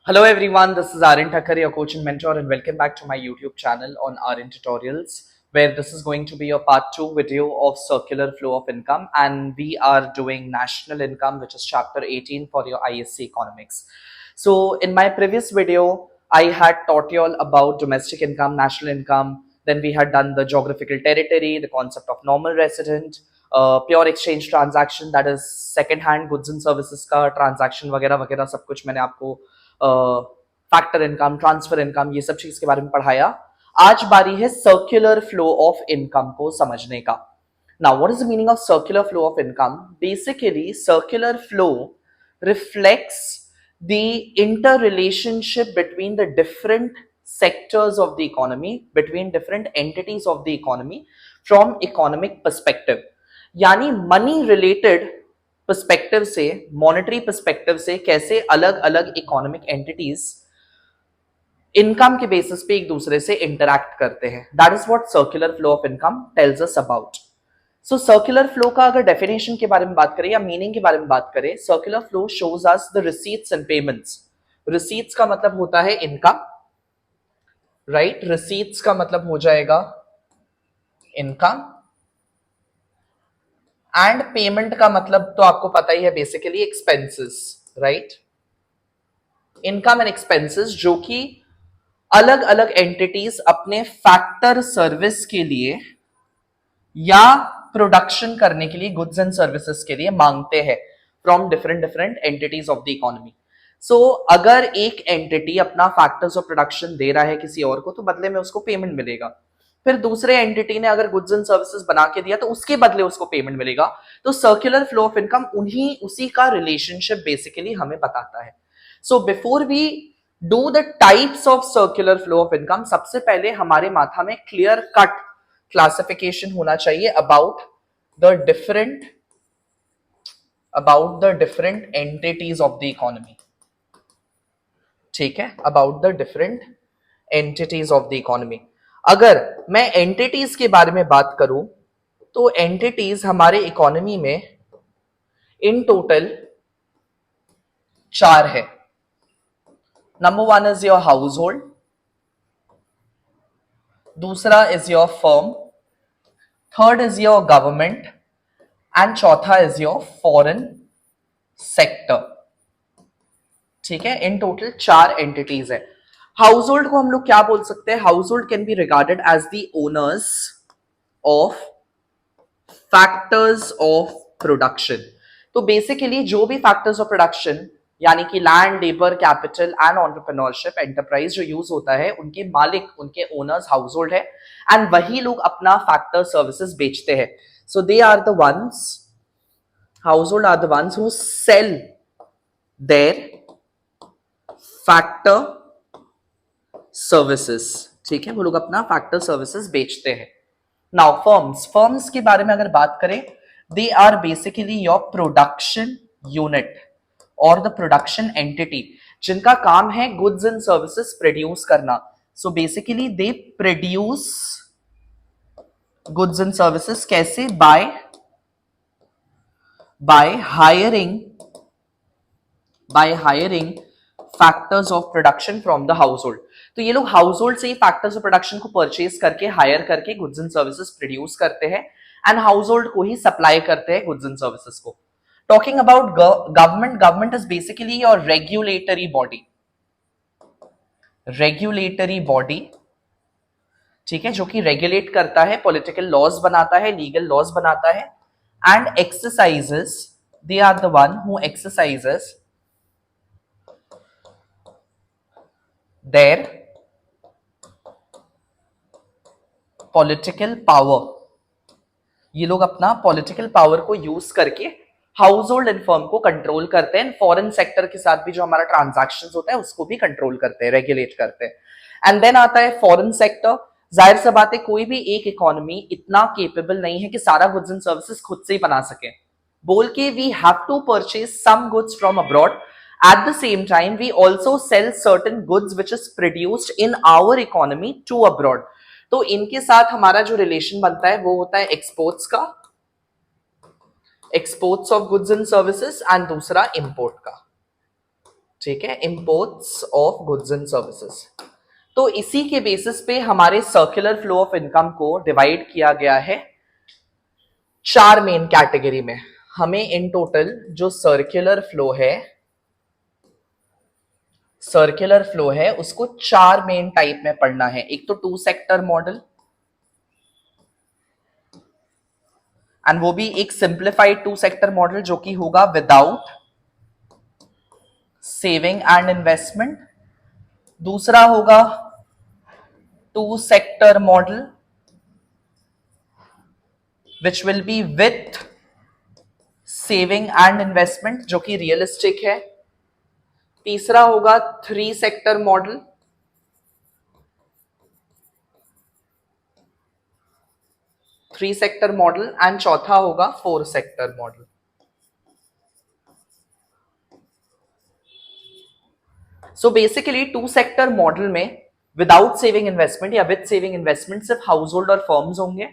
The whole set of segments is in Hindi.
Hello everyone, this is Aryan Thakkar, your coach and mentor, and welcome back to my YouTube channel on Aryan Tutorials, where this is going to be a part 2 video of circular flow of income, and we are doing national income, which is chapter 18 for your ISC economics. So in my previous video, I had taught you all about domestic income, national income, then we had done the geographical territory, the concept of normal resident, pure exchange transaction that is second hand goods and services का ट्रांजैक्शन वगैरह वगैरह सब कुछ मैंने आपको फैक्टर इनकम ट्रांसफर इनकम ये सब चीज के बारे में पढ़ाया। आज बारी है सर्कुलर फ्लो ऑफ इनकम को समझने का। Now what is the meaning of circular flow of income? Basically circular flow reflects the interrelationship between the different sectors of the economy, between different entities of the economy from economic perspective. यानी मनी रिलेटेड पर्सपेक्टिव से, मॉनेटरी पर्सपेक्टिव से कैसे अलग अलग इकोनॉमिक एंटिटीज इनकम के बेसिस पे एक दूसरे से इंटरैक्ट करते हैं। That is what circular flow of income tells us about. So circular flow का अगर डेफिनेशन के बारे में बात करें या मीनिंग के बारे में बात करें, circular flow shows us the receipts and payments. Receipts का मतलब होता है इनकम, राइट? रिसीट्स का मतलब हो जाएगा इनकम, एंड पेमेंट का मतलब तो आपको पता ही है, basically expenses, right? Income and expenses जो कि अलग अलग एंटिटीज अपने फैक्टर सर्विस के लिए या प्रोडक्शन करने के लिए, गुड्स एंड सर्विसेज के लिए मांगते हैं from different different entities of the economy. So अगर एक एंटिटी अपना फैक्टर्स ऑफ प्रोडक्शन दे रहा है किसी और को, तो बदले में उसको पेमेंट मिलेगा। फिर दूसरे एंटिटी ने अगर गुड्स एंड सर्विसेज बना के दिया तो उसके बदले उसको पेमेंट मिलेगा। तो सर्कुलर फ्लो ऑफ इनकम उसी का रिलेशनशिप बेसिकली हमें बताता है। So before we do the types of circular flow of income, सबसे पहले हमारे माथा में क्लियर कट क्लासिफिकेशन होना चाहिए about the different entities of the economy. ठीक है, about the different entities of the economy. अगर मैं एंटिटीज के बारे में बात करूं तो एंटिटीज हमारे इकोनॉमी में इन टोटल 4 है। Number 1 is your household, दूसरा is your firm, third is your government, and चौथा इज योर फॉरेन सेक्टर। ठीक है, इन टोटल 4 एंटिटीज है। हाउस होल्ड को हम लोग क्या बोल सकते हैं? Household can be regarded as the owners of factors of production. तो बेसिकली जो भी फैक्टर्स ऑफ प्रोडक्शन यानी कि land, labour, capital and entrepreneurship, enterprise जो यूज होता है, उनके मालिक, उनके ओनर्स हाउस होल्ड है, एंड वही लोग अपना फैक्टर सर्विसेज बेचते हैं। So they are the ones, household are the ones who sell their factor services. ठीक है, वो लोग अपना फैक्टर सर्विसेज बेचते हैं। नाउ फर्म्स के बारे में अगर बात करें, they are basically your production unit और द प्रोडक्शन एंटिटी जिनका काम है गुड्स एंड सर्विसेज प्रोड्यूस करना। So basically they produce goods and services कैसे? By hiring factors of production from the household. तो ये लोग हाउस होल्ड से ही फैक्टर्स ऑफ प्रोडक्शन को परचेज करके, हायर करके गुड्स एंड सर्विसेज प्रोड्यूस करते हैं, एंड हाउस होल्ड को ही सप्लाई करते हैं गुड्स एंड सर्विसेज को। Talking about government is basically your regulatory body, ठीक है, जो कि रेगुलेट करता है, पॉलिटिकल लॉज बनाता है, लीगल लॉज बनाता है, and exercises, they are the one who exercises their political power. ये लोग अपना पॉलिटिकल पावर को यूज करके हाउस होल्ड एंड फर्म को कंट्रोल करते हैं, फॉरेन सेक्टर के साथ भी जो हमारा ट्रांजैक्शंस होता है उसको भी कंट्रोल करते हैं, रेगुलेट करते हैं। एंड देन आता है फॉरेन सेक्टर। जाहिर सी बात है, कोई भी एक इकोनॉमी इतना केपेबल नहीं है कि सारा गुड्स एंड सर्विसेज खुद से ही बना सके, बोल के we have to purchase some goods from abroad. At the same time, we also sell certain goods which is produced in our economy to abroad. तो इनके साथ हमारा जो रिलेशन बनता है वो होता है एक्सपोर्ट्स का, exports of goods and services, and दूसरा इंपोर्ट का। ठीक है, imports of goods and services. तो इसी के बेसिस पे हमारे सर्कुलर फ्लो ऑफ इनकम को डिवाइड किया गया है 4 मेन कैटेगरी में। हमें इन टोटल जो सर्कुलर फ्लो है उसको 4 मेन टाइप में पढ़ना है। एक तो 2 सेक्टर मॉडल, एंड वो भी एक सिंप्लीफाइड 2 सेक्टर मॉडल जो कि होगा विदाउट सेविंग एंड इन्वेस्टमेंट। दूसरा होगा 2 sector model which will be with saving and investment जो कि रियलिस्टिक है। तीसरा होगा 3 सेक्टर मॉडल एंड चौथा होगा 4 sector model. So basically 2 sector model में विदाउट सेविंग इन्वेस्टमेंट या विद सेविंग इन्वेस्टमेंट सिर्फ हाउस होल्ड और फर्म्स होंगे।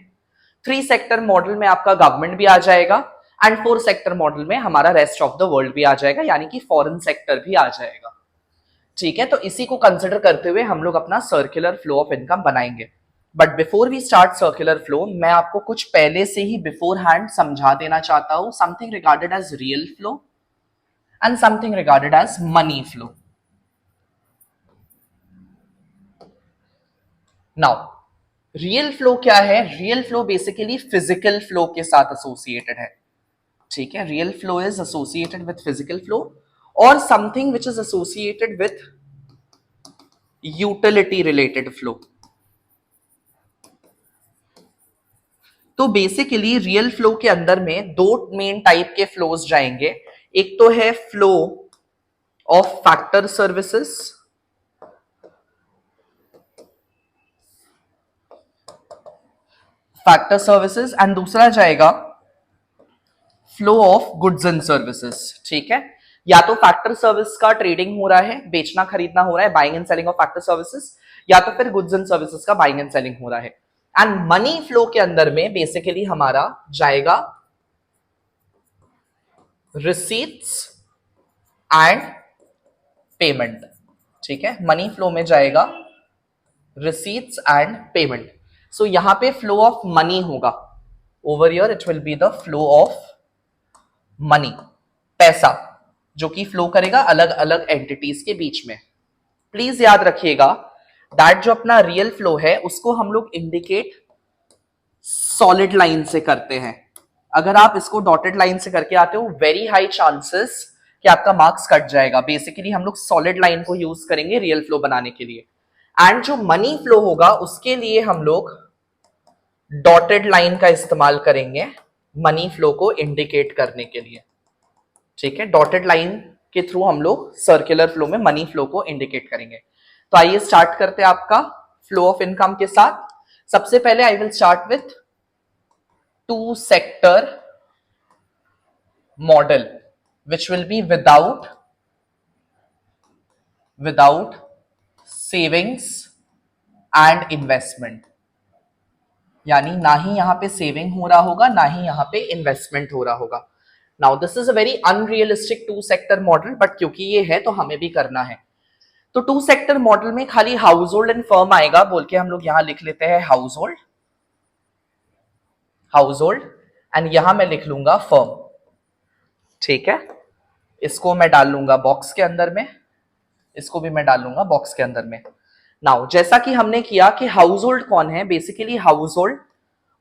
3 सेक्टर मॉडल में आपका गवर्नमेंट भी आ जाएगा, एंड 4 सेक्टर मॉडल में हमारा रेस्ट ऑफ द वर्ल्ड भी आ जाएगा, यानी कि फॉरेन सेक्टर भी आ जाएगा। ठीक है, तो इसी को कंसिडर करते हुए हम लोग अपना सर्कुलर फ्लो ऑफ इनकम बनाएंगे। But before we start circular flow, मैं आपको कुछ पहले से ही बिफोर हैंड समझा देना चाहता हूं, something regarded as real flow and something regarded as money flow. Now real flow क्या है? Real flow basically physical flow के साथ एसोसिएटेड है। ठीक है, real flow is associated with physical flow और something which is associated with utility related flow. तो बेसिकली रियल फ्लो के अंदर में 2 मेन टाइप के फ्लोज जाएंगे। एक तो है flow of factor services and दूसरा जाएगा flow of goods and services. ठीक है, या तो फैक्टर सर्विस का ट्रेडिंग हो रहा है, बेचना खरीदना हो रहा है, buying and selling of factor services, या तो फिर गुड्स एंड सर्विसेज का बाइंग एंड सेलिंग हो रहा है। एंड मनी फ्लो के अंदर में बेसिकली हमारा जाएगा रिसीट्स एंड पेमेंट। ठीक है, मनी फ्लो में जाएगा रिसीट्स एंड पेमेंट। सो यहां पे फ्लो ऑफ मनी होगा, over here it will be the flow of money, पैसा जो कि फ्लो करेगा अलग अलग एंटिटीज के बीच में। प्लीज याद रखिएगा दैट जो अपना रियल फ्लो है उसको हम लोग इंडिकेट सॉलिड लाइन से करते हैं। अगर आप इसको डॉटेड लाइन से करके आते हो, वेरी हाई चांसेस कि आपका मार्क्स कट जाएगा। बेसिकली हम लोग सॉलिड लाइन को यूज करेंगे रियल फ्लो बनाने के लिए, एंड जो मनी फ्लो होगा उसके लिए हम लोग डॉटेड लाइन का इस्तेमाल करेंगे मनी फ्लो को इंडिकेट करने के लिए। ठीक है, डॉटेड लाइन के थ्रू हम लोग सर्कुलर फ्लो में मनी फ्लो को इंडिकेट करेंगे। तो आइए स्टार्ट करते हैं आपका फ्लो ऑफ इनकम के साथ। सबसे पहले I will start with 2 sector model which will be without savings and investment, यानी ना ही यहां पे सेविंग हो रहा होगा ना ही यहां पे इन्वेस्टमेंट हो रहा होगा। Now this is a very unrealistic 2 sector model, but क्योंकि ये है तो हमें भी करना है। तो 2 सेक्टर मॉडल में खाली हाउस होल्ड एंड फर्म आएगा, बोल के हम लोग यहां लिख लेते हैं हाउस होल्ड एंड यहां मैं लिख लूंगा फर्म। ठीक है, इसको मैं डाल लूंगा बॉक्स के अंदर में, इसको भी मैं डाल लूंगा बॉक्स के अंदर में। नाउ जैसा कि हमने किया कि हाउस होल्ड कौन है, basically house hold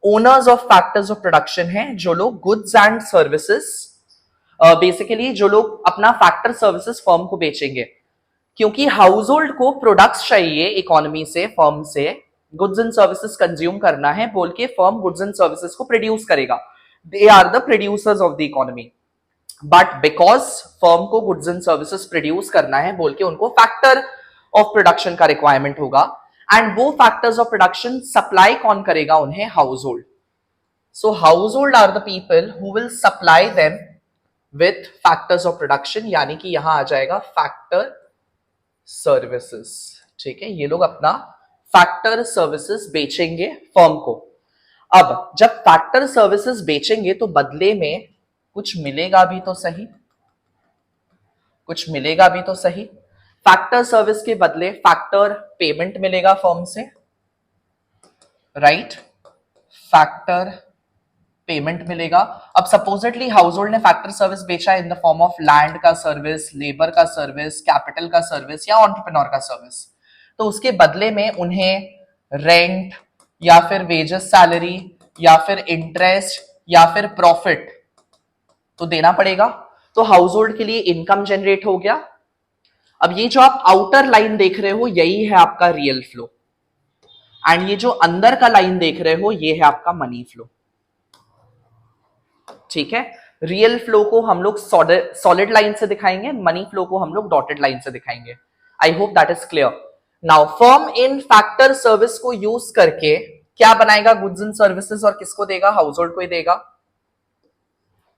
owners of factors of production है, जो लोग गुड्स एंड सर्विसेज, बेसिकली जो लोग अपना फैक्टर सर्विसेज फर्म को बेचेंगे। क्योंकि हाउस होल्ड को प्रोडक्ट्स चाहिए इकोनॉमी से, फर्म से गुड्स एंड सर्विसेज कंज्यूम करना है, बोल के फर्म गुड्स एंड सर्विसेज को प्रोड्यूस करेगा। They are the producers of the economy, but because firm को गुड्स एंड सर्विसेज प्रोड्यूस करना है बोल के उनको फैक्टर ऑफ प्रोडक्शन का रिक्वायरमेंट होगा, एंड वो फैक्टर्स ऑफ प्रोडक्शन सप्लाई कौन करेगा उन्हें? Household. So household are the people who will supply them with factors of production, यानी कि यहां आ जाएगा फैक्टर सर्विसेज। ठीक है, ये लोग अपना फैक्टर सर्विसेज बेचेंगे फर्म को। अब जब फैक्टर सर्विसेज बेचेंगे तो बदले में कुछ मिलेगा भी तो सही। कुछ मिलेगा भी तो सही। फैक्टर सर्विस के बदले फैक्टर पेमेंट मिलेगा फर्म से, राइट? फैक्टर पेमेंट मिलेगा। अब सपोजिटली हाउस होल्ड ने फैक्टर सर्विस बेचा in the form of land का सर्विस, लेबर का सर्विस, कैपिटल का सर्विस या एंटरप्रेन्योर का सर्विस, तो उसके बदले में उन्हें रेंट या फिर वेजेस सैलरी या फिर इंटरेस्ट या फिर प्रॉफिट तो देना पड़ेगा। तो हाउस होल्ड के लिए इनकम जनरेट हो गया। अब ये जो आप आउटर लाइन देख रहे हो यही है आपका रियल फ्लो, एंड ये जो अंदर का लाइन देख रहे हो ये है आपका मनी फ्लो। ठीक है, रियल फ्लो को हम लोग सॉलिड लाइन से दिखाएंगे, मनी फ्लो को हम लोग डॉटेड लाइन से दिखाएंगे। आई hope that is clear. Now firm in factor service को यूज करके क्या बनाएगा? गुड्स एंड सर्विसेज, और किसको देगा? हाउस होल्ड को ही देगा,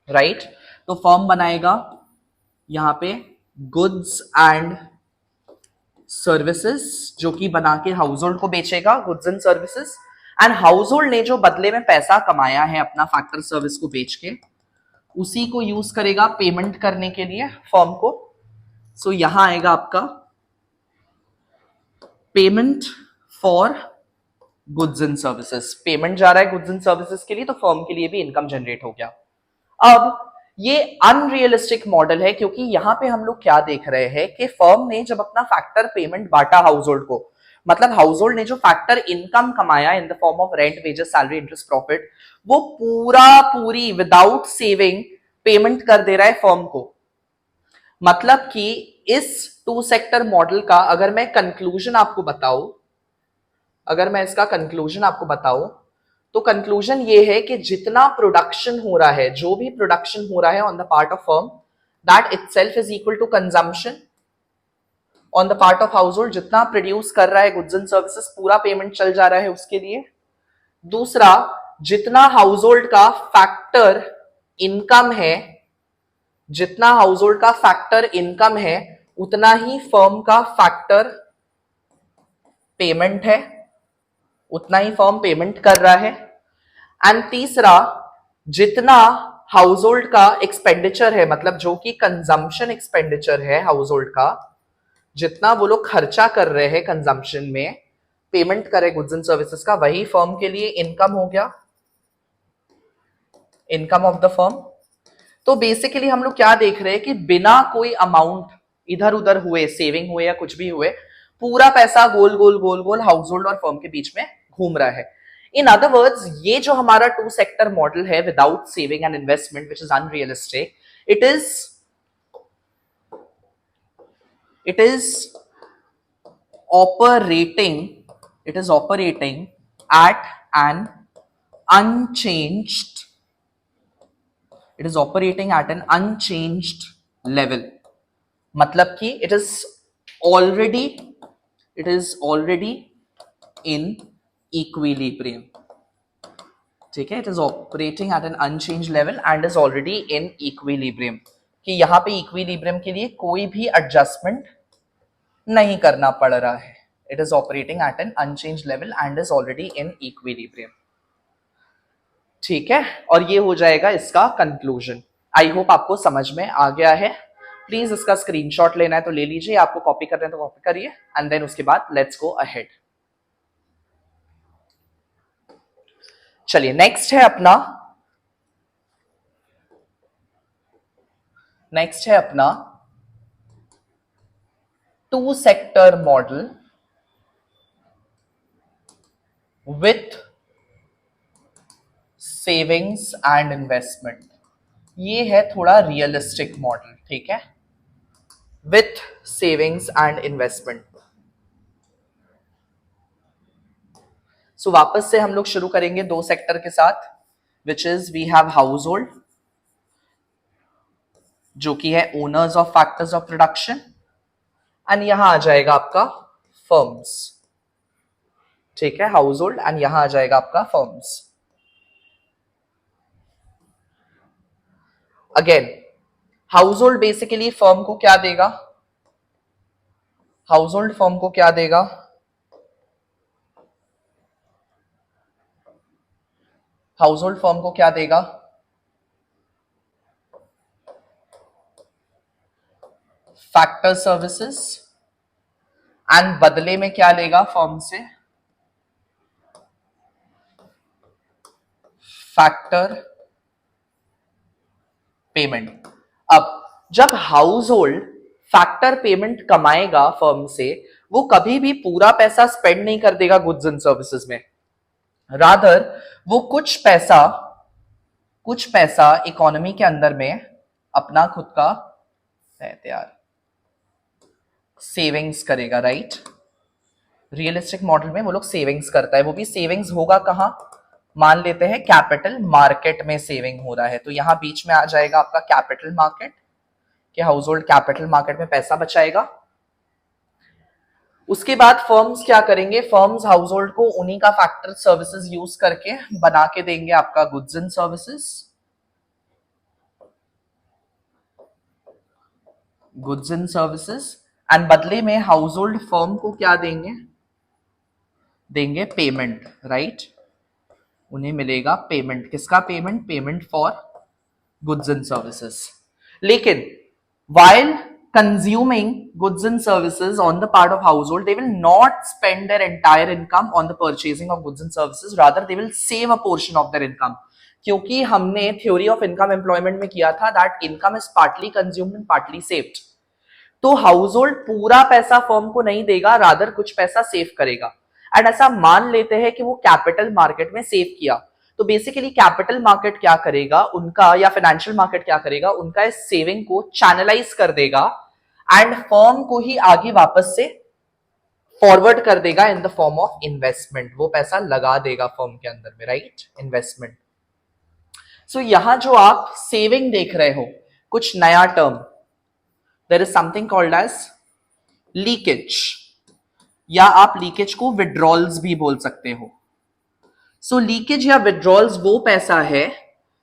राइट? तो फर्म बनाएगा यहां पे गुड्स एंड सर्विसेज, जो कि बना के हाउस होल्ड को बेचेगा goods and services. And house hold ने जो बदले में पैसा कमाया है अपना फैक्टर सर्विस को बेच के, उसी को यूज करेगा पेमेंट करने के लिए फर्म को। सो यहां आएगा आपका payment for goods and services. Payment जा रहा है गुड्स एंड सर्विसेज के लिए, तो फर्म के लिए भी इनकम जनरेट हो गया। अब ये अनरियलिस्टिक मॉडल है, क्योंकि यहां पे हम लोग क्या देख रहे हैं कि फर्म ने जब अपना फैक्टर पेमेंट बांटा हाउस होल्ड को, मतलब हाउस होल्ड ने जो फैक्टर इनकम कमाया in the form of rent, wages, salary, interest, profit, वो पूरी विदाउट सेविंग पेमेंट कर दे रहा है फर्म को। मतलब कि इस टू सेक्टर मॉडल का अगर मैं कंक्लूजन आपको बताऊं, अगर मैं इसका कंक्लूजन आपको बताऊं, तो कंक्लूजन ये है कि जितना प्रोडक्शन हो रहा है, जो भी प्रोडक्शन हो रहा है on the part of firm, that itself is equal to consumption on the part of household. जितना प्रोड्यूस कर रहा है गुड्स एंड सर्विसेज, पूरा पेमेंट चल जा रहा है उसके लिए। दूसरा, जितना हाउस होल्ड का फैक्टर इनकम है, जितना हाउस होल्ड का फैक्टर इनकम है, उतना ही फर्म का फैक्टर पेमेंट है, उतना ही फर्म पेमेंट कर रहा है। एंड तीसरा, जितना हाउस होल्ड का एक्सपेंडिचर है, मतलब जो कि कंजम्पशन एक्सपेंडिचर है हाउस होल्ड का, जितना वो लोग खर्चा कर रहे हैं कंजम्पशन में, पेमेंट करे गुड्स एंड सर्विसेज का, वही फर्म के लिए इनकम हो गया, इनकम ऑफ द फर्म। तो बेसिकली हम लोग क्या देख रहे हैं कि बिना कोई अमाउंट इधर उधर हुए, सेविंग हुए या कुछ भी हुए, पूरा पैसा गोल गोल गोल गोल हाउस होल्ड और फर्म के बीच में घूम रहा है। इन अदर वर्ड्स, ये जो हमारा टू सेक्टर मॉडल है without saving and investment, which is unrealistic, it is it is operating it is operating at an unchanged it is operating at an unchanged level। मतलब कि already it is already in equilibrium। ठीक है, it is operating at an unchange level and is already in equilibrium, कि यहां पे इक्विलिब्रियम के लिए कोई भी एडजस्टमेंट नहीं करना पड़ रहा है। It is operating at an unchange level and is already in equilibrium. ठीक है, और ये हो जाएगा इसका कंक्लूजन। आई होप आपको समझ में आ गया है। प्लीज इसका स्क्रीनशॉट लेना है तो ले लीजिए, आपको कॉपी करना है तो कॉपी करिए, एंड देन उसके बाद लेट्स गो अहेड। चलिए, नेक्स्ट है अपना two sector model with savings and investment. ये है थोड़ा रियलिस्टिक मॉडल, ठीक है, with savings and investment. So वापस से हम लोग शुरू करेंगे दो सेक्टर के साथ, which is we have household, जो कि है owners of factors of production, and यहां आ जाएगा आपका फर्म्स। ठीक है, हाउस होल्ड, एंड यहां आ जाएगा आपका firms. Again, house hold basically firm को क्या देगा? हाउस होल्ड फर्म को क्या देगा? हाउस होल्ड फर्म को क्या देगा? फैक्टर सर्विसेज, एंड बदले में क्या लेगा फर्म से? Factor payment. अब जब हाउस होल्ड फैक्टर पेमेंट कमाएगा फर्म से, वो कभी भी पूरा पैसा स्पेंड नहीं कर देगा गुड्स एंड सर्विसेज में, रादर वो कुछ पैसा इकोनॉमी के अंदर में अपना खुद का यार सेविंग्स करेगा, राइट? रियलिस्टिक मॉडल में वो लोग सेविंग्स करता है, वो भी सेविंग्स होगा कहां? मान लेते हैं कैपिटल मार्केट में सेविंग हो रहा है, तो यहां बीच में आ जाएगा आपका कैपिटल मार्केट, कि हाउस होल्ड कैपिटल मार्केट में पैसा बचाएगा। उसके बाद फर्म्स क्या करेंगे? फर्म्स हाउस होल्ड को उन्हीं का फैक्टर सर्विसेज यूज करके बना के देंगे आपका goods and services, goods and services, and बदले में हाउस होल्ड फर्म को क्या देंगे? देंगे पेमेंट, राइट? उन्हें मिलेगा पेमेंट। किसका payment? Payment for goods and services. लेकिन while consuming goods and services on the part of household, they will not spend their entire income on the purchasing of goods and services, rather they will save a portion of their income, क्योंकि हमने थ्योरी ऑफ इनकम एम्प्लॉयमेंट में किया था that income is partly consumed and partly saved. तो हाउस होल्ड पूरा पैसा फर्म को नहीं देगा, रादर कुछ पैसा सेव करेगा। एंड ऐसा मान लेते हैं कि वो कैपिटल मार्केट में सेव किया, तो बेसिकली कैपिटल मार्केट क्या करेगा उनका, या फाइनेंशियल मार्केट क्या करेगा उनका, इस सेविंग को चैनलाइज कर देगा एंड फर्म को ही आगे वापस से फॉरवर्ड कर देगा in the form of investment. वो पैसा लगा देगा फर्म के अंदर में, राइट? इन्वेस्टमेंट। सो यहां जो आप सेविंग देख रहे हो, कुछ नया term, there is something called as leakage, या आप लीकेज को विड्रॉल्स भी बोल सकते हो। सो लीकेज या विड्रॉल्स वो पैसा है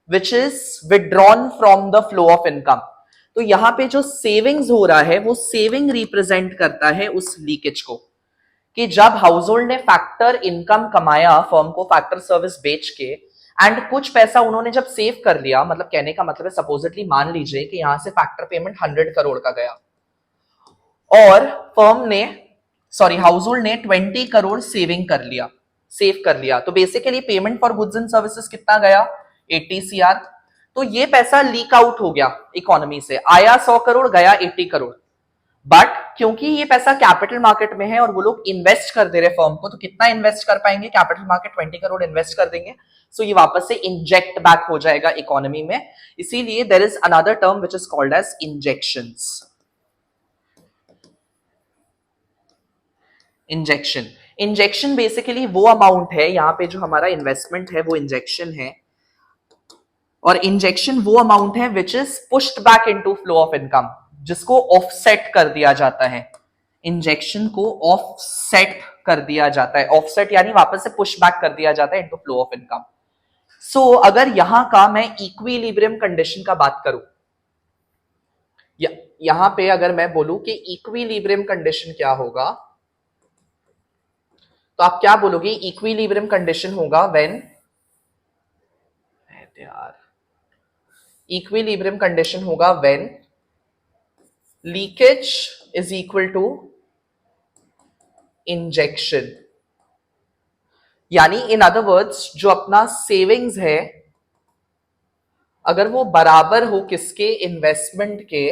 which is withdrawn from the flow of income. तो यहां पे जो सेविंग्स हो रहा है वो सेविंग रिप्रेजेंट करता है उस लीकेज को, कि जब हाउस होल्ड ने फैक्टर इनकम कमाया फर्म को फैक्टर सर्विस बेच के, एंड कुछ पैसा उन्होंने जब सेव कर लिया, मतलब कहने का मतलब है सपोजिटली मान लीजिए कि यहां से फैक्टर पेमेंट 100 करोड़ का गया और फर्म ने हाउस होल्ड ने 20 करोड़ सेव कर लिया, तो basically payment for goods and services कितना गया? 80 CR। तो ये पैसा लीक आउट हो गया इकोनॉमी से, आया 100 करोड़, गया 80 करोड़। बट क्योंकि ये पैसा कैपिटल मार्केट में है और वो लोग इन्वेस्ट कर दे रहे फर्म को, तो कितना इन्वेस्ट कर पाएंगे? कैपिटल मार्केट 20 करोड़ इन्वेस्ट कर देंगे, सो ये वापस से इंजेक्ट बैक हो जाएगा इकोनॉमी में। इसीलिए there is another term which is called as injections. Injection basically वो अमाउंट है, यहां पे जो हमारा इन्वेस्टमेंट है वो इंजेक्शन है, और इंजेक्शन वो अमाउंट है which is pushed back into flow of income, जिसको ऑफसेट कर दिया जाता है। इंजेक्शन को ऑफसेट कर दिया जाता है, ऑफसेट यानी वापस से पुश बैक कर दिया जाता है इनटू फ्लो ऑफ इनकम। सो अगर यहां का मैं इक्विलिब्रियम कंडीशन का बात करूं, यहां पे अगर मैं बोलूं कि इक्विलिब्रियम कंडीशन क्या होगा, तो आप क्या बोलोगे? इक्विलिब्रियम कंडीशन होगा व्हेन, इक्विलिब्रियम कंडीशन होगा when leakage is equal to injection. यानी इन अदर वर्ड्स जो अपना सेविंग्स है अगर वो बराबर हो किसके? इन्वेस्टमेंट के,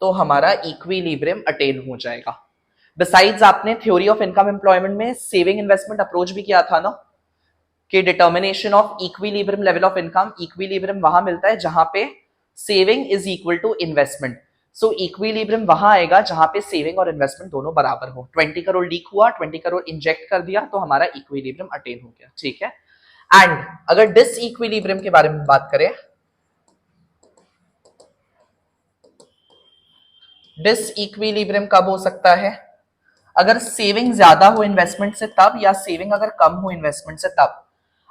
तो हमारा इक्विलिब्रियम अटेन हो जाएगा। बिसाइड्स आपने थ्योरी ऑफ इनकम एम्प्लॉयमेंट में सेविंग इन्वेस्टमेंट अप्रोच भी किया था ना, कि determination of equilibrium level of income, equilibrium वहां मिलता है जहां पे saving is equal to investment. So equilibrium वहां आएगा जहां पे सेविंग और इन्वेस्टमेंट दोनों बराबर हो। 20 करोड़ लीक हुआ, 20 करोड़ इंजेक्ट कर दिया, तो हमारा इक्विलिब्रियम अटेन हो गया, ठीक है? एंड अगर डिस इक्विलिब्रियम के बारे में बात करें, डिस इक्विलिब्रियम कब हो सकता है? अगर सेविंग ज्यादा हो इन्वेस्टमेंट से तब, या सेविंग अगर कम हो इन्वेस्टमेंट से तब।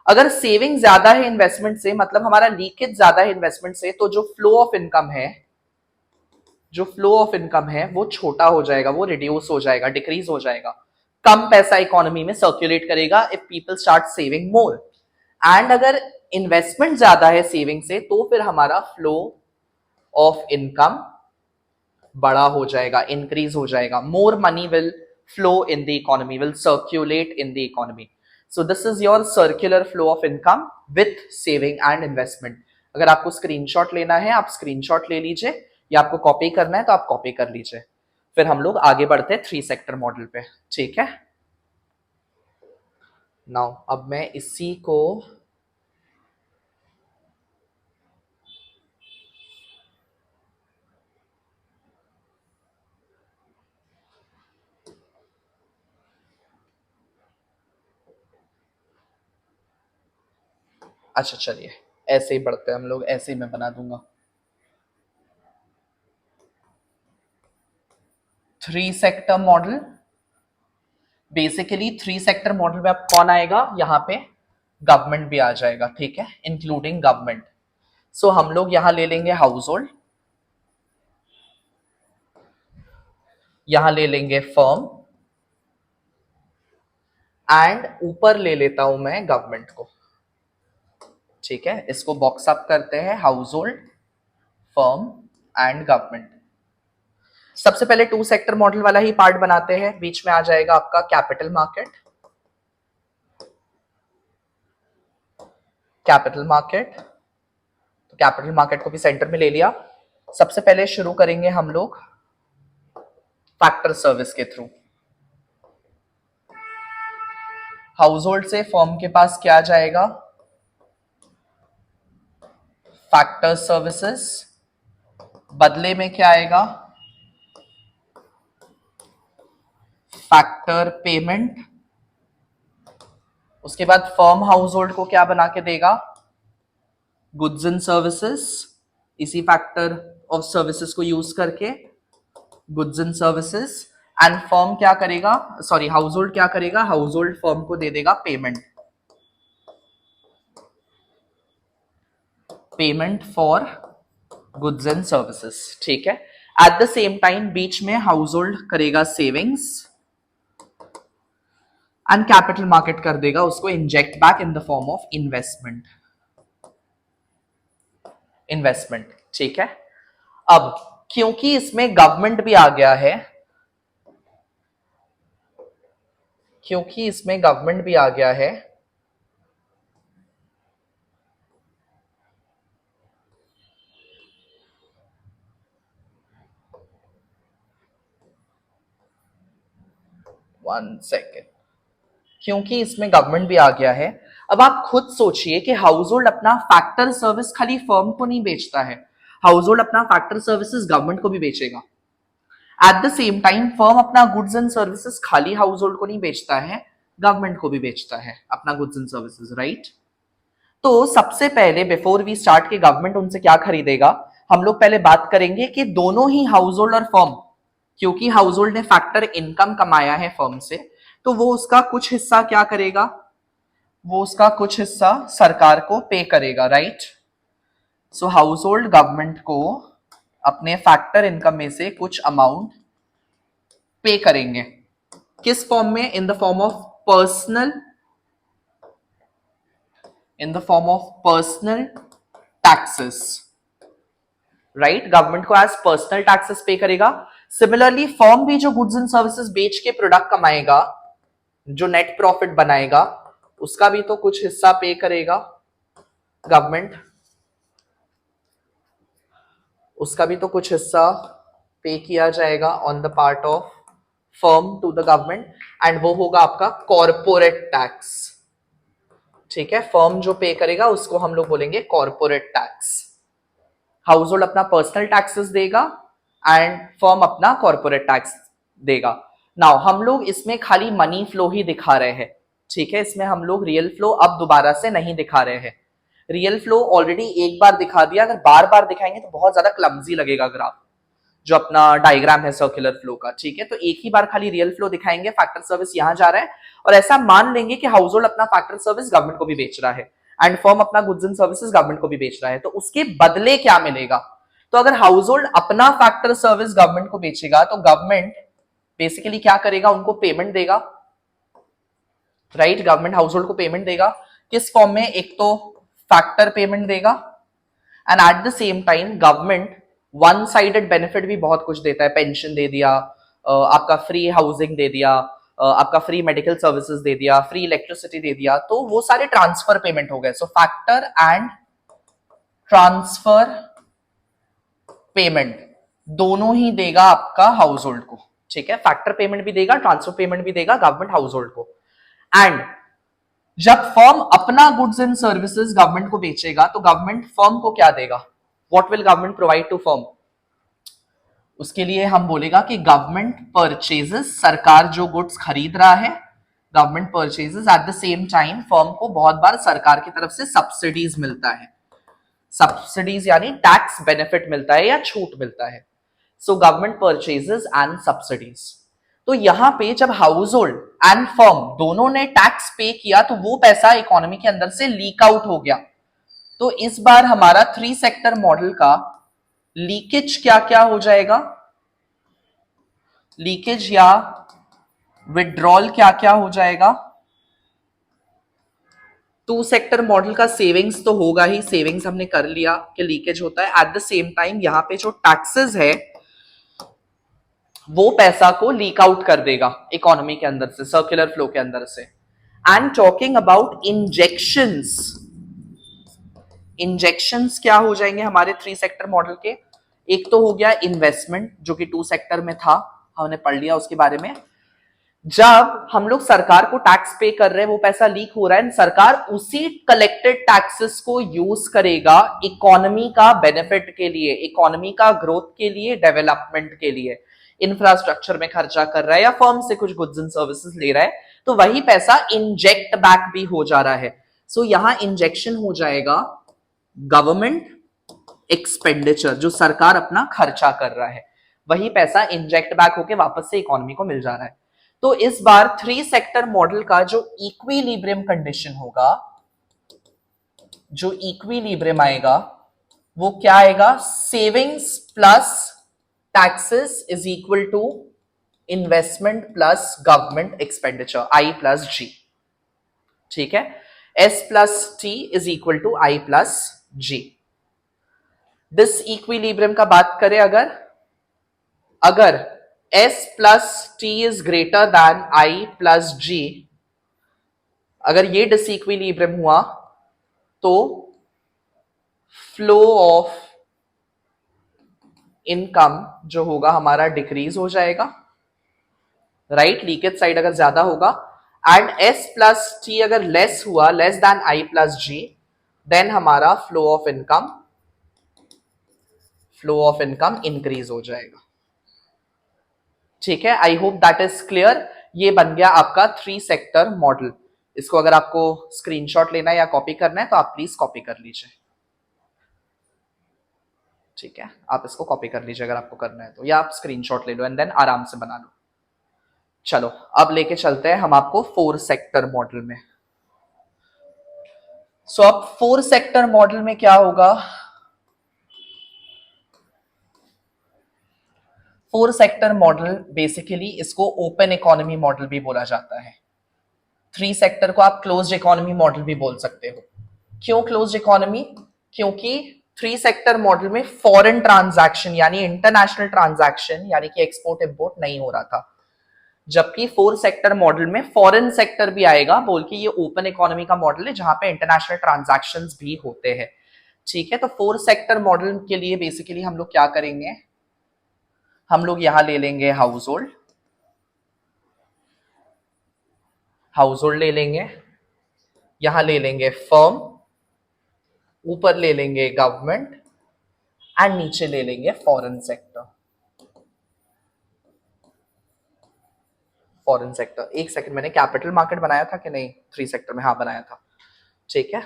अगर सेविंग ज्यादा है इन्वेस्टमेंट से, मतलब हमारा लीकेज ज्यादा है इन्वेस्टमेंट से, तो जो फ्लो ऑफ इनकम है, जो फ्लो ऑफ इनकम है वो छोटा हो जाएगा, वो रिड्यूस हो जाएगा, डिक्रीज हो जाएगा। कम पैसा इकोनॉमी में सर्कुलेट करेगा if people start saving more. And अगर इन्वेस्टमेंट ज्यादा है सेविंग से, तो फिर हमारा फ्लो ऑफ इनकम बड़ा हो जाएगा, इंक्रीज हो जाएगा, more money will flow in the economy, will circulate in the economy. So this is your circular flow of income with saving and investment. अगर आपको स्क्रीनशॉट लेना है आप स्क्रीनशॉट ले लीजिए, या आपको कॉपी करना है तो आप कॉपी कर लीजिए. फिर हम लोग आगे बढ़ते हैं 3 सेक्टर मॉडल पे. ठीक है, नाउ अब मैं इसी को अच्छा चलिए ऐसे ही बढ़ते हैं हम लोग, ऐसे ही मैं बना दूंगा. 3 sector model, basically 3 sector model में अब कौन आएगा, यहाँ पे गवर्नमेंट भी आ जाएगा. ठीक है, इंक्लूडिंग गवर्नमेंट. सो हम लोग यहां ले लेंगे हाउस होल्ड, यहां ले लेंगे फर्म, एंड ऊपर ले लेता हूं मैं गवर्नमेंट को. ठीक है, इसको बॉक्स अप करते हैं, house hold, firm and government. सबसे पहले 2 सेक्टर मॉडल वाला ही पार्ट बनाते हैं. बीच में आ जाएगा आपका कैपिटल मार्केट. कैपिटल मार्केट, तो कैपिटल मार्केट को भी सेंटर में ले लिया. सबसे पहले शुरू करेंगे हम लोग फैक्टर सर्विस के थ्रू. हाउस होल्ड से फर्म के पास क्या जाएगा, फैक्टर सर्विसेज. बदले में क्या आएगा, फैक्टर पेमेंट. उसके बाद फर्म हाउस होल्ड को क्या बना के देगा, गुड्स एंड सर्विसेज. इसी फैक्टर ऑफ सर्विसेज को यूज करके goods and services. And firm क्या करेगा, सॉरी हाउस होल्ड क्या करेगा, हाउस होल्ड फर्म को दे देगा payment, payment for goods and services. ठीक है, एट द सेम टाइम बीच में हाउस होल्ड करेगा सेविंग्स, एंड कैपिटल मार्केट कर देगा उसको inject back in the form of investment. Investment. ठीक है, अब क्योंकि इसमें गवर्नमेंट भी आ गया है, क्योंकि इसमें गवर्नमेंट भी आ गया है, वन सेकेंड, क्योंकि इसमें गवर्नमेंट भी आ गया है. अब आप खुद सोचिए कि हाउस होल्ड अपना फैक्टर सर्विस खाली फर्म को नहीं बेचता है, हाउस होल्ड अपना फैक्टर सर्विसेज गवर्नमेंट को भी बेचेगा. At the same time firm अपना गुड्स एंड सर्विसेज खाली हाउस होल्ड को नहीं बेचता है, गवर्नमेंट को भी बेचता है अपना गुड्स एंड सर्विसेज, राइट. तो सबसे पहले बिफोर वी स्टार्ट कि गवर्नमेंट उनसे क्या खरीदेगा, हम लोग पहले बात करेंगे कि दोनों ही हाउस होल्ड और फर्म, क्योंकि हाउस होल्ड ने फैक्टर इनकम कमाया है फर्म से, तो वो उसका कुछ हिस्सा क्या करेगा, वो उसका कुछ हिस्सा सरकार को पे करेगा, राइट. सो हाउस होल्ड गवर्नमेंट को अपने फैक्टर इनकम में से कुछ अमाउंट पे करेंगे. किस फॉर्म में, in the form of personal, in the form of personal taxes, right. Government को एज पर्सनल टैक्सेस पे करेगा. सिमिलरली फर्म भी जो गुड्स एंड सर्विसेज बेच के प्रोडक्ट कमाएगा, जो नेट प्रॉफिट बनाएगा, उसका भी तो कुछ हिस्सा पे करेगा गवर्नमेंट, उसका भी तो कुछ हिस्सा पे किया जाएगा on the part of firm to the government, and वो होगा आपका कॉर्पोरेट टैक्स. ठीक है, फर्म जो पे करेगा उसको हम लोग बोलेंगे कॉर्पोरेट टैक्स. हाउस होल्ड अपना पर्सनल टैक्सेस देगा एंड फर्म अपना कॉर्पोरेट टैक्स देगा. नाउ हम लोग इसमें खाली मनी फ्लो ही दिखा रहे हैं. ठीक है, इसमें हम लोग रियल फ्लो अब दोबारा से नहीं दिखा रहे हैं. रियल फ्लो ऑलरेडी एक बार दिखा दिया, अगर बार बार दिखाएंगे तो बहुत ज्यादा क्लमजी लगेगा ग्राफ, जो अपना डायग्राम है सर्कुलर फ्लो का. ठीक है, तो एक ही बार खाली रियल फ्लो दिखाएंगे, फैक्टर सर्विस यहां जा रहा है, और ऐसा मान लेंगे कि हाउस होल्ड अपना फैक्टर सर्विस गवर्नमेंट को भी बेच रहा है, एंड फर्म अपना गुड्स एंड सर्विसेज गवर्नमेंट को भी बेच रहा है. तो उसके बदले क्या मिलेगा, तो अगर हाउस होल्ड अपना फैक्टर सर्विस गवर्नमेंट को बेचेगा तो गवर्नमेंट बेसिकली क्या करेगा, उनको पेमेंट देगा, राइट. गवर्नमेंट हाउस होल्ड को पेमेंट देगा किस फॉर्म में, एक तो फैक्टर पेमेंट देगा, and at the same time government one sided benefit भी बहुत कुछ देता है, पेंशन दे दिया, आपका फ्री हाउसिंग दे दिया, आपका फ्री मेडिकल सर्विसेज दे दिया, फ्री इलेक्ट्रिसिटी दे दिया, तो वो सारे ट्रांसफर पेमेंट हो गए। सो फैक्टर एंड ट्रांसफर पेमेंट दोनों ही देगा आपका हाउस होल्ड को, ठीक है। फैक्टर पेमेंट भी देगा, ट्रांसफर पेमेंट भी देगा गवर्नमेंट हाउस होल्ड को। एंड जब फर्म अपना गुड्स एंड सर्विसेज गवर्नमेंट को बेचेगा तो गवर्नमेंट फर्म को क्या देगा? What will government provide to firm? उसके लिए हम बोलेगा कि गवर्नमेंट परचेजेस, सरकार जो गुड्स खरीद रहा है, government purchases, at the same time firm को बहुत बार सरकार की तरफ से सब्सिडीज मिलता है। सब्सिडीज यानी टैक्स बेनिफिट मिलता है या छूट मिलता है। So government purchases and subsidies. तो यहां पे जब हाउस होल्ड एंड फर्म दोनों ने टैक्स पे किया तो वो पैसा इकोनॉमी के अंदर से लीक आउट हो गया। तो इस बार हमारा 3 सेक्टर मॉडल का लीकेज क्या क्या हो जाएगा? लीकेज या विड्रॉल क्या क्या हो जाएगा? 2 सेक्टर मॉडल का सेविंग्स तो होगा ही, सेविंग्स हमने कर लिया कि लीकेज होता है। एट द सेम टाइम यहां पे जो टैक्सेस है वो पैसा को लीक आउट कर देगा इकोनॉमी के अंदर से, सर्कुलर फ्लो के अंदर से। And talking about injections, injections क्या हो जाएंगे हमारे 3 सेक्टर मॉडल के? एक तो हो गया इन्वेस्टमेंट जो कि 2 सेक्टर में था, हमने पढ़ लिया उसके बारे में। जब हम लोग सरकार को टैक्स पे कर रहे हैं, वो पैसा लीक हो रहा है, सरकार उसी कलेक्टेड टैक्सेस को यूज करेगा इकोनॉमी का बेनिफिट के लिए, इकोनॉमी का ग्रोथ के लिए, डेवलपमेंट के लिए, इंफ्रास्ट्रक्चर में खर्चा कर रहा है या फर्म से कुछ गुड्स एंड सर्विसेज ले रहा है, तो वही पैसा इंजेक्ट बैक भी हो जा रहा है। सो यहां इंजेक्शन हो जाएगा गवर्नमेंट एक्सपेंडिचर, जो सरकार अपना खर्चा कर रहा है, वही पैसा इंजेक्ट बैक होके वापस से इकोनॉमी को मिल जा रहा है। तो इस बार 3 सेक्टर मॉडल का जो इक्विलिब्रियम कंडीशन होगा, जो इक्विलिब्रियम आएगा वो क्या आएगा? Savings plus taxes is equal to investment plus government expenditure, I plus G, ठीक है। S plus T is equal to I plus G. This equilibrium का बात करें, अगर S plus T is greater than I plus G, अगर ये डिसइक्विलिब्रियम हुआ तो फ्लो ऑफ इनकम जो होगा हमारा डिक्रीज हो जाएगा, राइट, लीकेज साइड अगर ज्यादा होगा। एंड S प्लस टी अगर लेस हुआ, less than I plus G, then हमारा फ्लो ऑफ इनकम इंक्रीज हो जाएगा, ठीक है। I hope that is clear. ये बन गया आपका 3 सेक्टर मॉडल। इसको अगर आपको स्क्रीनशॉट लेना है या कॉपी करना है तो आप प्लीज कॉपी कर लीजिए, ठीक है। आप इसको कॉपी कर लीजिए अगर आपको करना है तो, या आप स्क्रीनशॉट ले लो एंड देन आराम से बना लो। चलो अब लेके चलते हैं हम आपको 4 सेक्टर मॉडल में। सो अब 4 सेक्टर मॉडल में क्या होगा? 4 सेक्टर मॉडल बेसिकली इसको ओपन इकोनॉमी मॉडल भी बोला जाता है। 3 सेक्टर को आप क्लोज्ड इकोनॉमी मॉडल भी बोल सकते हो। क्यों क्लोज्ड इकोनॉमी? क्योंकि 3 सेक्टर मॉडल में फॉरेन ट्रांजैक्शन यानी इंटरनेशनल ट्रांजैक्शन यानी कि एक्सपोर्ट इंपोर्ट नहीं हो रहा था, जबकि 4 सेक्टर मॉडल में फॉरेन सेक्टर भी आएगा, बोल के ये ओपन इकोनॉमी का मॉडल है जहां पे इंटरनेशनल ट्रांजैक्शंस भी होते हैं, ठीक है। तो 4 सेक्टर मॉडल के लिए बेसिकली हम लोग क्या करेंगे? हम लोग यहां ले लेंगे हाउस होल्ड ले लेंगे, यहां ले लेंगे फर्म, ऊपर ले लेंगे गवर्नमेंट एंड नीचे ले लेंगे फॉरेन सेक्टर। एक सेकंड, मैंने कैपिटल मार्केट बनाया था कि नहीं 3 सेक्टर में? हाँ बनाया था, ठीक है।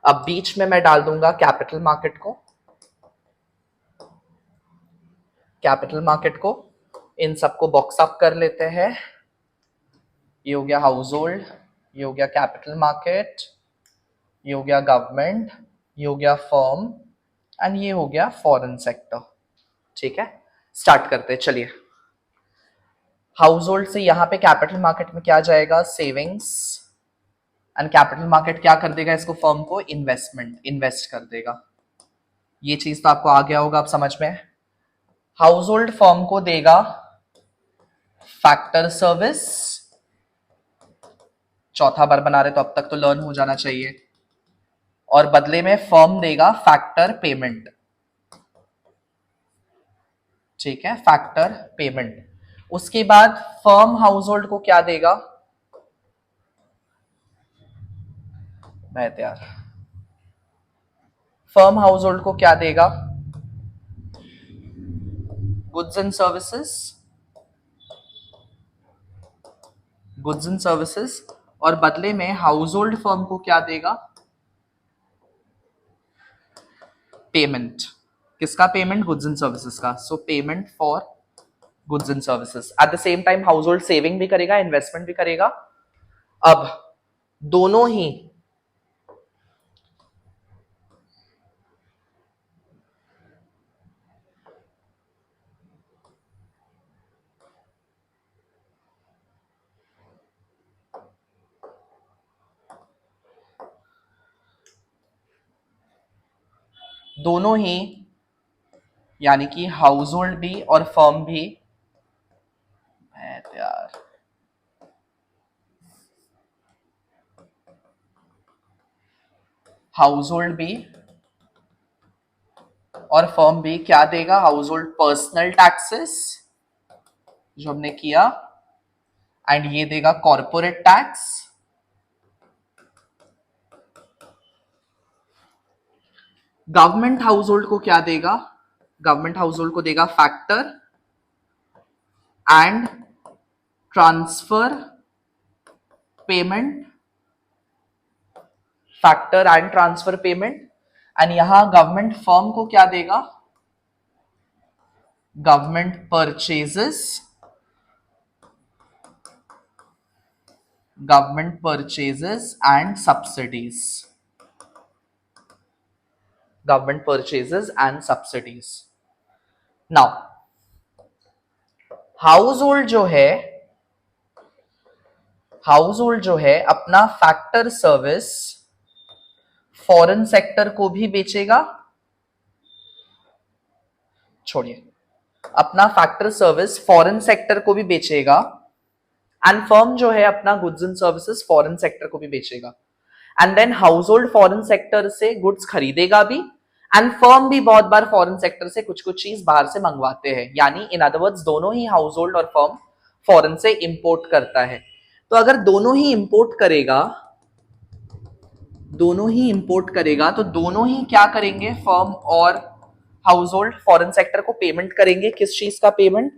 अब बीच में मैं डाल दूंगा कैपिटल मार्केट को, इन सबको बॉक्स अप कर लेते हैं। ये हो गया हाउस होल्ड, ये हो गया कैपिटल मार्केट, ये हो गया गवर्नमेंट, ये हो गया फर्म एंड ये हो गया फॉरेन सेक्टर, ठीक है। स्टार्ट करते हैं, चलिए। हाउस होल्ड से यहां पे कैपिटल मार्केट में क्या जाएगा? सेविंग्स, एंड कैपिटल मार्केट क्या कर देगा इसको? फर्म को इन्वेस्ट कर देगा, ये चीज तो आपको आ गया होगा, आप समझ में। हाउस होल्ड फर्म को देगा फैक्टर सर्विस, चौथा बार बना रहे तो अब तक तो लर्न हो जाना चाहिए, और बदले में फर्म देगा फैक्टर पेमेंट। ठीक है, फैक्टर पेमेंट। उसके बाद फर्म हाउस होल्ड को क्या देगा, मैं तैयार, फर्म हाउस होल्ड को क्या देगा, goods and services, goods and services, और बदले में हाउस होल्ड फर्म को क्या देगा, पेमेंट। किसका पेमेंट, गुड्स एंड सर्विसेज का। सो payment for goods and services. At the same time house hold saving भी करेगा, इन्वेस्टमेंट भी करेगा। अब दोनों ही दोनों ही यानी कि हाउस होल्ड भी और फर्म भी, यार हाउस होल्ड भी और फर्म भी क्या देगा, हाउस होल्ड पर्सनल टैक्सेस जो हमने किया, एंड ये देगा corporate tax. Government household को क्या देगा, गवर्नमेंट हाउस होल्ड को देगा factor and transfer payment, factor and transfer payment. And यहां गवर्नमेंट फर्म को क्या देगा, government purchases, government purchases and subsidies, government purchases and subsidies. Now house hold जो है, हाउस होल्ड जो है अपना फैक्टर सर्विस फॉरेन सेक्टर को भी बेचेगा, छोड़िए, अपना फैक्टर सर्विस फॉरेन सेक्टर को भी बेचेगा, एंड फर्म जो है अपना goods and services foreign sector को भी बेचेगा। And then household foreign sector से गुड्स खरीदेगा भी, एंड फर्म भी बहुत बार फॉरेन सेक्टर से कुछ कुछ चीज बाहर से मंगवाते हैं, यानी इन अदर वर्ड्स दोनों ही हाउस होल्ड और फर्म फॉरेन से इंपोर्ट करता है। तो अगर दोनों ही इंपोर्ट करेगा, दोनों ही इंपोर्ट करेगा तो दोनों ही क्या करेंगे, फर्म और हाउस होल्ड फॉरेन सेक्टर को पेमेंट करेंगे। किस चीज का पेमेंट,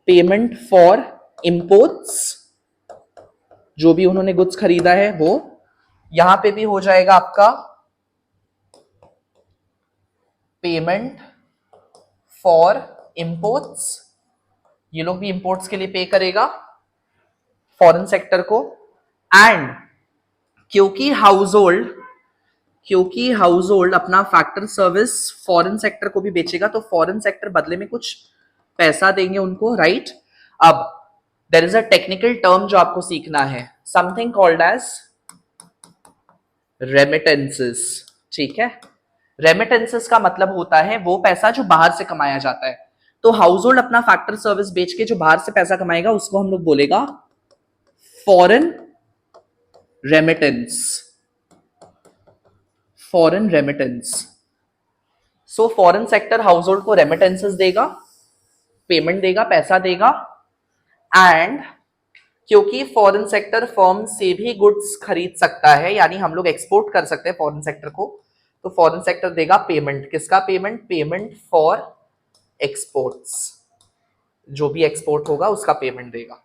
पेमेंट फॉर इंपोर्ट्स, जो भी उन्होंने गुड्स खरीदा है वो। यहां पे भी हो जाएगा आपका पेमेंट फॉर इंपोर्ट्स, ये लोग भी इंपोर्ट्स के लिए पे करेगा फॉरेन सेक्टर को। एंड क्योंकि हाउस होल्ड अपना फैक्टर सर्विस फॉरेन सेक्टर को भी बेचेगा, तो फॉरेन सेक्टर बदले में कुछ पैसा देंगे उनको, राइट। अब there is a technical term जो आपको सीखना है, समथिंग कॉल्ड एज रेमिटेंसेस। ठीक है, रेमिटेंसेस का मतलब होता है वो पैसा जो बाहर से कमाया जाता है। तो हाउस होल्ड अपना फैक्टर सर्विस बेच के जो बाहर से पैसा कमाएगा उसको हम लोग बोलेगा foreign remittance, foreign remittance. So foreign sector house hold को रेमिटेंसेस देगा, पेमेंट देगा, पैसा देगा। एंड क्योंकि फॉरेन सेक्टर फर्म से भी गुड्स खरीद सकता है, यानी हम लोग एक्सपोर्ट कर सकते हैं फॉरेन सेक्टर को, तो फॉरेन सेक्टर देगा पेमेंट। किसका पेमेंट, पेमेंट फॉर एक्सपोर्ट्स, जो भी एक्सपोर्ट होगा उसका पेमेंट देगा।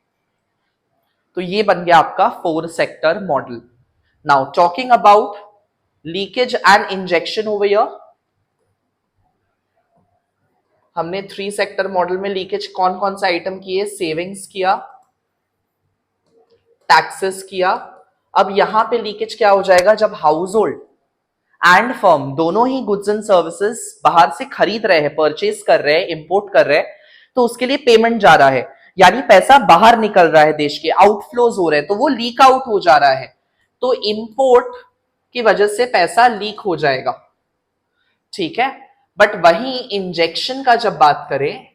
तो ये बन गया आपका 4 sector model. Now talking about leakage and injection over here, हमने 3 सेक्टर मॉडल में लीकेज कौन कौन सा आइटम किए, सेविंग्स किया, टैक्सेस किया। अब यहां पे लीकेज क्या हो जाएगा, जब हाउस होल्ड एंड फर्म दोनों ही गुड्स एंड सर्विसेज बाहर से खरीद रहे हैं, परचेज कर रहे हैं, इंपोर्ट कर रहे हैं, तो उसके लिए पेमेंट जा रहा है, यानी पैसा बाहर निकल रहा है, देश के आउटफ्लोज हो रहे हैं, तो वो लीक आउट हो जा रहा है। तो इंपोर्ट की वजह से पैसा लीक हो जाएगा। ठीक है। बट वही इंजेक्शन का जब बात करें,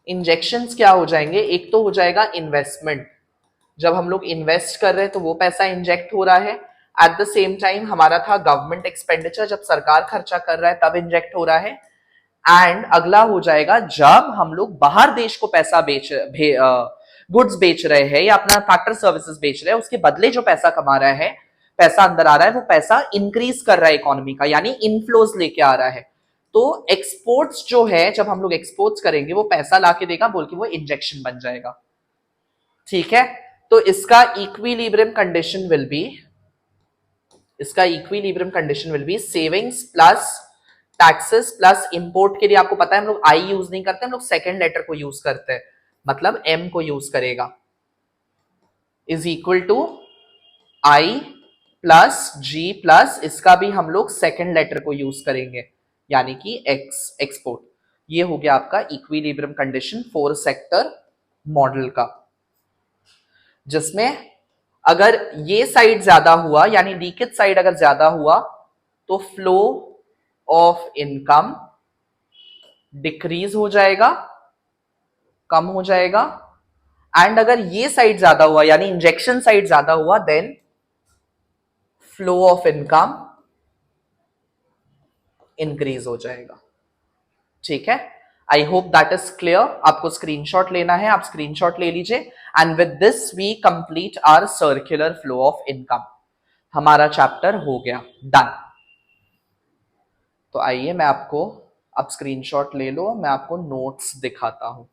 इंजेक्शंस क्या हो जाएंगे, एक तो हो जाएगा इन्वेस्टमेंट, जब हम लोग इन्वेस्ट कर रहे हैं तो वो पैसा इंजेक्ट हो रहा है। एट द सेम टाइम हमारा था गवर्नमेंट एक्सपेंडिचर, जब सरकार खर्चा कर रहा है तब इंजेक्ट हो रहा है। एंड अगला हो जाएगा जब हम लोग बाहर देश को पैसा गुड्स बेच रहे हैं या अपना फैक्टर सर्विसेज बेच रहे हैं, उसके बदले जो पैसा कमा रहा है, पैसा अंदर आ रहा है, वो पैसा इंक्रीज कर रहा है इकोनॉमी का, यानी इनफ्लोज लेके आ रहा है। तो एक्सपोर्ट्स जो है, जब हम लोग एक्सपोर्ट्स करेंगे वो पैसा लाके देगा बोल के वो इंजेक्शन बन जाएगा। ठीक है। तो इसका equilibrium condition will be savings plus taxes plus import. के लिए आपको पता है हम लोग आई यूज नहीं करते, हम लोग सेकेंड लेटर को यूज करते हैं, मतलब एम को यूज करेगा, is equal to I plus G plus इसका भी हम लोग सेकेंड लेटर को यूज करेंगे, यानी कि एक्स, एक्सपोर्ट। ये हो गया आपका इक्विलिब्रियम कंडीशन 4 सेक्टर मॉडल का, जिसमें अगर ये साइड ज्यादा हुआ, यानी लीकेज साइड अगर ज्यादा हुआ, तो फ्लो ऑफ इनकम डिक्रीज हो जाएगा, कम हो जाएगा। एंड अगर ये साइड ज्यादा हुआ, यानी इंजेक्शन साइड ज्यादा हुआ, then flow of income increase हो जाएगा। ठीक है। I hope that is clear. आपको स्क्रीनशॉट लेना है, आप स्क्रीनशॉट ले लीजिए। And with this we complete our circular flow of income. हमारा चैप्टर हो गया डन। तो आइए मैं आपको, आप स्क्रीनशॉट ले लो, मैं आपको नोट्स दिखाता हूं।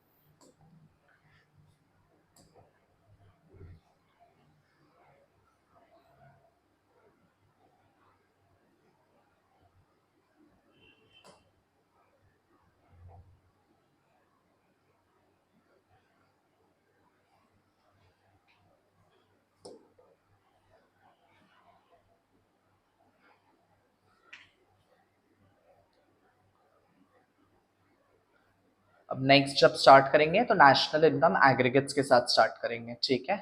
अब नेक्स्ट जब स्टार्ट करेंगे तो नेशनल इनकम एग्रीगेट्स के साथ स्टार्ट करेंगे। ठीक है।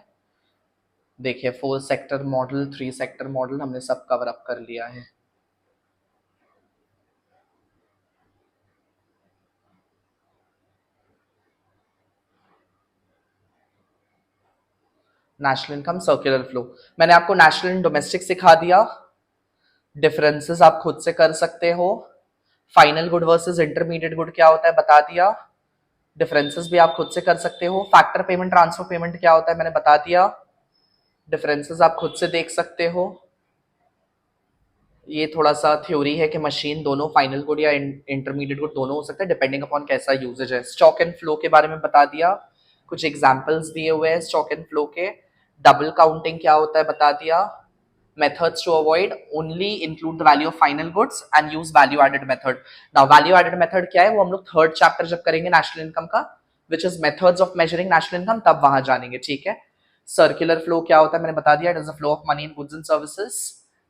देखिए 4 सेक्टर मॉडल, 3 सेक्टर मॉडल हमने सब कवर अप कर लिया है। नेशनल इनकम सर्कुलर फ्लो, मैंने आपको नेशनल एंड डोमेस्टिक सिखा दिया, डिफरेंसेस आप खुद से कर सकते हो। Final good versus intermediate good क्या होता है बता दिया, डिफरेंसेस भी आप खुद से कर सकते हो। फैक्टर पेमेंट, ट्रांसफर पेमेंट क्या होता है मैंने बता दिया, डिफरेंसेस आप खुद से देख सकते हो। ये थोड़ा सा थ्योरी है कि मशीन दोनों फाइनल गुड या इंटरमीडिएट गुड दोनों हो सकते हैं, डिपेंडिंग अपॉन कैसा यूजेज है। स्टॉक एंड फ्लो के बारे में बता दिया, कुछ एग्जांपल्स दिए हुए हैं स्टॉक एंड फ्लो के। डबल काउंटिंग क्या होता है बता दिया। methods to avoid, only include the value of final goods and use value added method. Now value added method क्या है वो हम लोग थर्ड चैप्टर जब करेंगे नेशनल इनकम का, which is methods of measuring national income, तब वहां जानेंगे। ठीक है। सर्कुलर फ्लो क्या होता है मैंने बता दिया, it is the flow of money and goods and services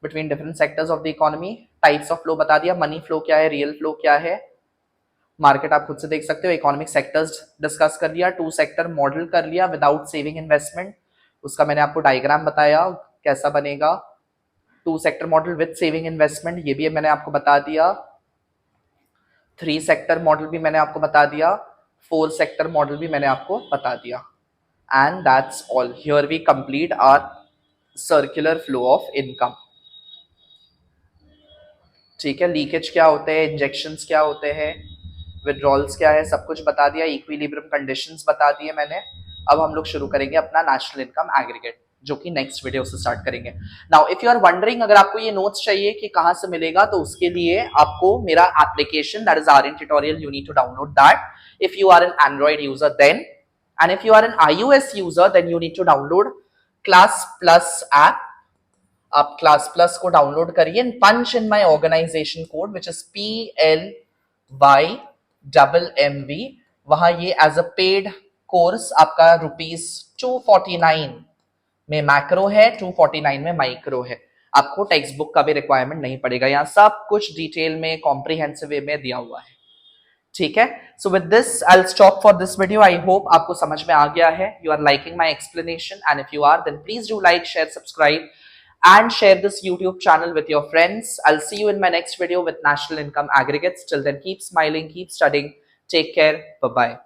between different sectors of the economy. Types of flow बता दिया, मनी फ्लो क्या है, रियल फ्लो क्या है, मार्केट आप खुद से देख सकते हो। इकोनॉमिक सेक्टर्स डिस्कस कर लिया, 2 सेक्टर मॉडल कर लिया विदाउट सेविंग इन्वेस्टमेंट, उसका मैंने आपको डायग्राम बताया कैसा बनेगा। 2 sector model with saving investment, ये भी मैंने आपको बता दिया। 3 सेक्टर मॉडल भी मैंने आपको बता दिया, 4 सेक्टर मॉडल भी मैंने आपको बता दिया। And that's all, here we complete our circular flow of income. ठीक है। लीकेज क्या होते हैं, इंजेक्शंस क्या होते हैं, विड्रॉल्स क्या है, सब कुछ बता दिया। इक्विलिब्रियम कंडीशंस बता दिए मैंने। अब हम लोग शुरू करेंगे अपना नेशनल इनकम एग्रीगेट, जो कि नेक्स्ट वीडियो से स्टार्ट करेंगे। Now if you are wondering, अगर आपको ये नोट्स चाहिए कि कहां से मिलेगा, तो उसके लिए आपको मेरा application that is Aryan tutorial, you need to download that if you are an Android user then, and if you are an iOS user then you need to download class plus app. आप क्लास प्लस को डाउनलोड करिए, punch in my organisation code which is PLYMMV। वहां ये एज अ पेड कोर्स आपका ₹249 में मैक्रो है, 249 में माइक्रो है। आपको टेक्स्ट बुक का भी रिक्वायरमेंट नहीं पड़ेगा, यहाँ सब कुछ डिटेल में कॉम्प्रिहेंसिव वे में दिया हुआ है। ठीक है। So with this I will stop for this video. I hope आपको समझ में आ गया है, you are liking my explanation, and if you are then please do like, share, subscribe and share this YouTube channel with your friends. I'll see you in my next video with national income aggregates. Till then, keep smiling, keep studying. Take care. Bye bye.